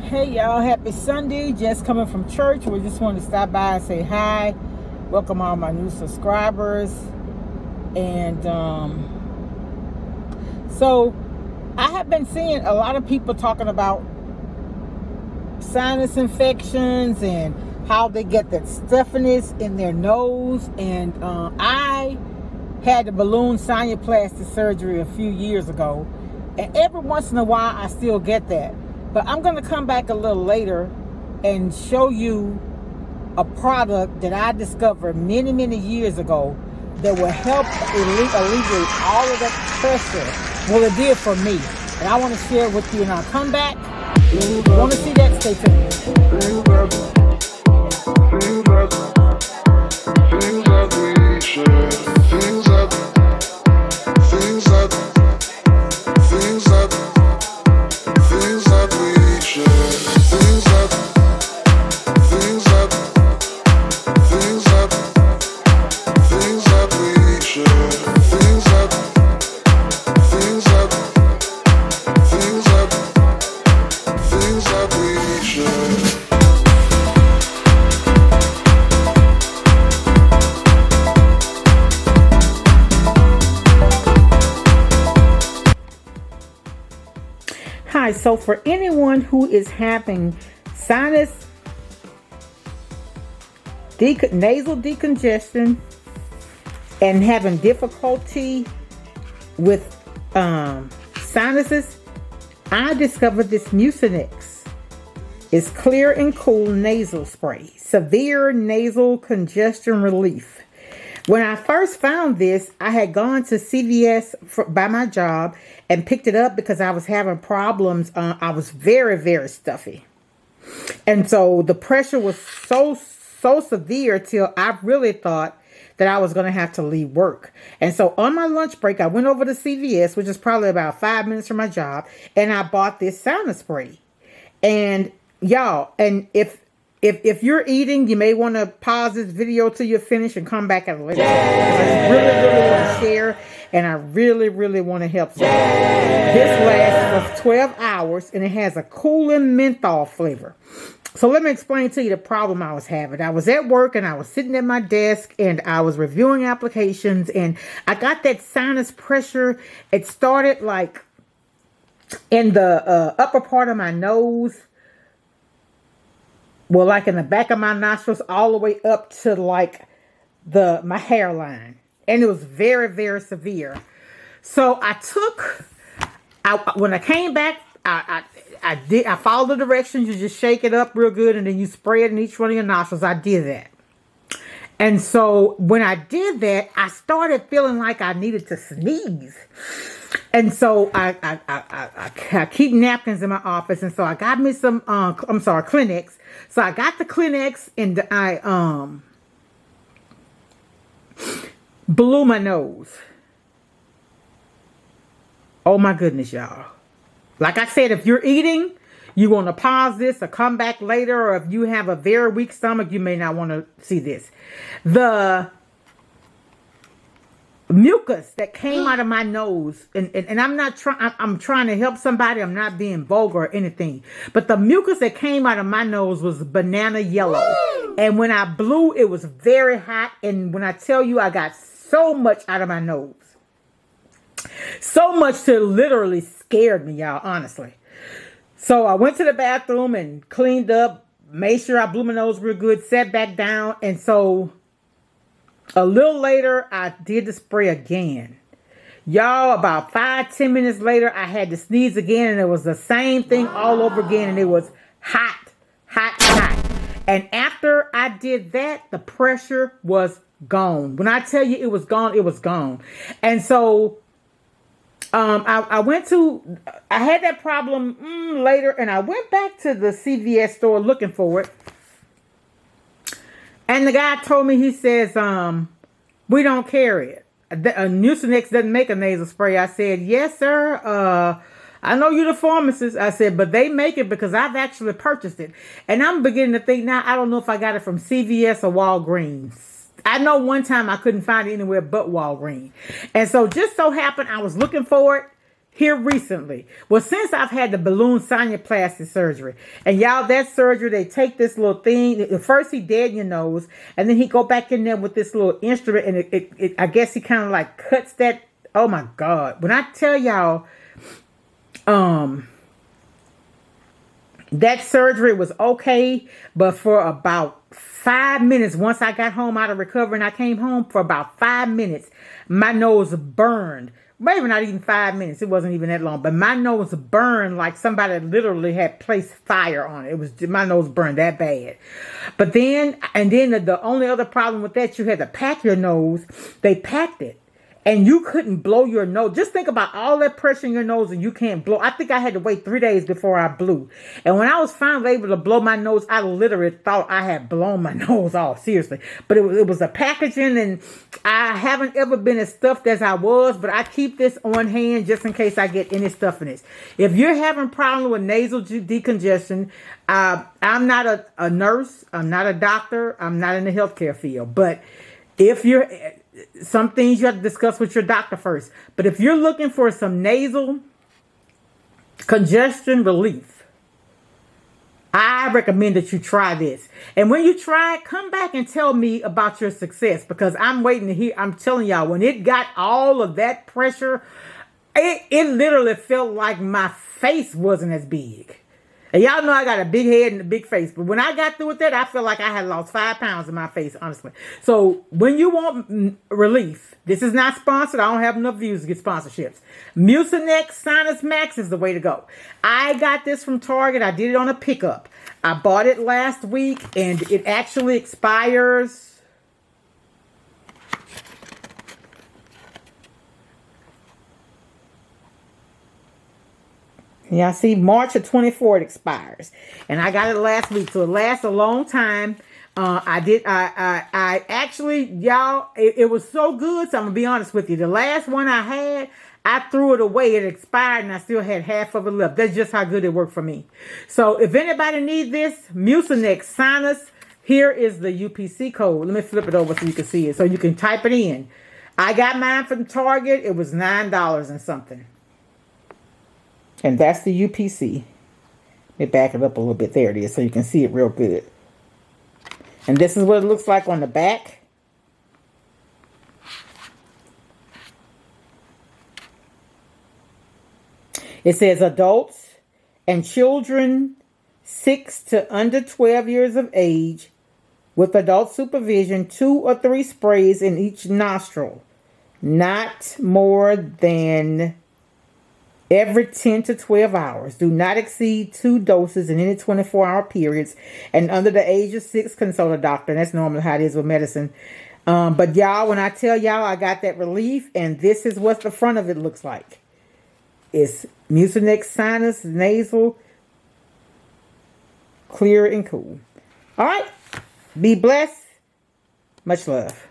Hey y'all, happy Sunday. Just coming from church. We just wanted to stop by and say hi. Welcome all my new subscribers. And so I have been seeing a lot of people talking about sinus infections and how they get that stuffiness in their nose. And I had the balloon sinuplasty surgery a few years ago. And every once in a while I still get that. But I'm going to come back a little later and show you a product that I discovered many, many years ago that will help alleviate all of that pressure. Well, it did for me. And I want to share it with you. And I'll come back. If you want to see that, stay tuned. Hi, so for anyone who is having sinus, nasal decongestion, and having difficulty with sinuses, I discovered this Mucinex. It's clear and cool nasal spray, severe nasal congestion relief. When I first found this, I had gone to CVS by my job and picked it up because I was having problems. I was very, very stuffy. And so the pressure was so severe till I really thought that I was going to have to leave work. And so on my lunch break, I went over to CVS, which is probably about 5 minutes from my job, and I bought this sinus spray. And y'all, and if you're eating, you may want to pause this video till you finish and come back at a later time. I really want to share, and I really want to help someone. This lasts for 12 hours, and it has a cooling menthol flavor. So let me explain to you the problem I was having. I was at work, and I was sitting at my desk, and I was reviewing applications, and I got that sinus pressure. It started like in the upper part of my nose. Well, like in the back of my nostrils, all the way up to like my hairline. And it was very, very severe. So when I came back, I followed the directions. You just shake it up real good and then you spray it in each one of your nostrils. I did that. And so when I did that, I started feeling like I needed to sneeze. And so I keep napkins in my office. And so I got me some, Kleenex. So I got the Kleenex and I blew my nose. Oh my goodness, y'all. Like I said, if you're eating, you want to pause this or come back later. Or if you have a very weak stomach, you may not want to see this. The mucus that came out of my nose, and I'm trying to help somebody. I'm not being vulgar or anything, but the mucus that came out of my nose was banana yellow. And when I blew, it was very hot. And when I tell you, I got so much out of my nose, so much to literally scared me, y'all, honestly. So I went to the bathroom and cleaned up, made sure I blew my nose real good, sat back down. And so a little later, I did the spray again. Y'all, about 5-10 minutes later, I had to sneeze again. And it was the same thing all over again. And it was hot, hot, hot. And after I did that, the pressure was gone. When I tell you it was gone, it was gone. And so I had that problem later, and I went back to the CVS store looking for it. And the guy told me, he says, we don't carry it. Mucinex doesn't make a nasal spray. I said, yes, sir. I know you're the pharmacist. I said, but they make it because I've actually purchased it. And I'm beginning to think now, I don't know if I got it from CVS or Walgreens. I know one time I couldn't find it anywhere but Walgreens. And so just so happened I was looking for it. here recently. Well, since I've had the balloon sinuplasty surgery. And y'all, that surgery, they take this little thing. First he deaden your nose. And then he go back in there with this little instrument. And I guess he kind of like cuts that. Oh my God. When I tell y'all, that surgery was okay. But for about 5 minutes, once I got home out of recovery and I came home, for about 5 minutes, my nose burned. Maybe not even 5 minutes. It wasn't even that long. But my nose burned like somebody literally had placed fire on it. It was, my nose burned that bad. But then, the only other problem with that, you had to pack your nose. They packed it. And you couldn't blow your nose. Just think about all that pressure in your nose and you can't blow. I think I had to wait 3 days before I blew. And when I was finally able to blow my nose, I literally thought I had blown my nose off. Seriously. But it was a packaging, and I haven't ever been as stuffed as I was. But I keep this on hand just in case I get any stuffiness. If you're having problems with nasal decongestion, I'm not a nurse. I'm not a doctor. I'm not in the healthcare field. But if you're... some things you have to discuss with your doctor first. But if you're looking for some nasal congestion relief, I recommend that you try this. And when you try it, come back and tell me about your success, because I'm waiting to hear. I'm telling y'all, when it got all of that pressure, it literally felt like my face wasn't as big. And y'all know I got a big head and a big face. But when I got through with that, I felt like I had lost 5 pounds in my face, honestly. So when you want relief, this is not sponsored. I don't have enough views to get sponsorships. Mucinex Sinus Max is the way to go. I got this from Target. I did it on a pickup. I bought it last week, and it actually expires... Yeah, see, March of 24 it expires, and I got it last week, so it lasts a long time. I actually, y'all, it was so good. So I'm gonna be honest with you. The last one I had, I threw it away. It expired, and I still had half of it left. That's just how good it worked for me. So if anybody needs this, Mucinex Sinus, here is the UPC code. Let me flip it over so you can see it, so you can type it in. I got mine from Target. It was $9 and something. And that's the UPC. Let me back it up a little bit. There it is, so you can see it real good. And this is what it looks like on the back. It says adults and children 6 to under 12 years of age with adult supervision, 2 or 3 sprays in each nostril. Not more than... every 10 to 12 hours. Do not exceed 2 doses in any 24-hour periods. And under the age of 6, consult a doctor. That's normally how it is with medicine. But y'all, when I tell y'all I got that relief, and this is what the front of it looks like. It's Mucinex Sinus Nasal Clear and Cool. All right. Be blessed. Much love.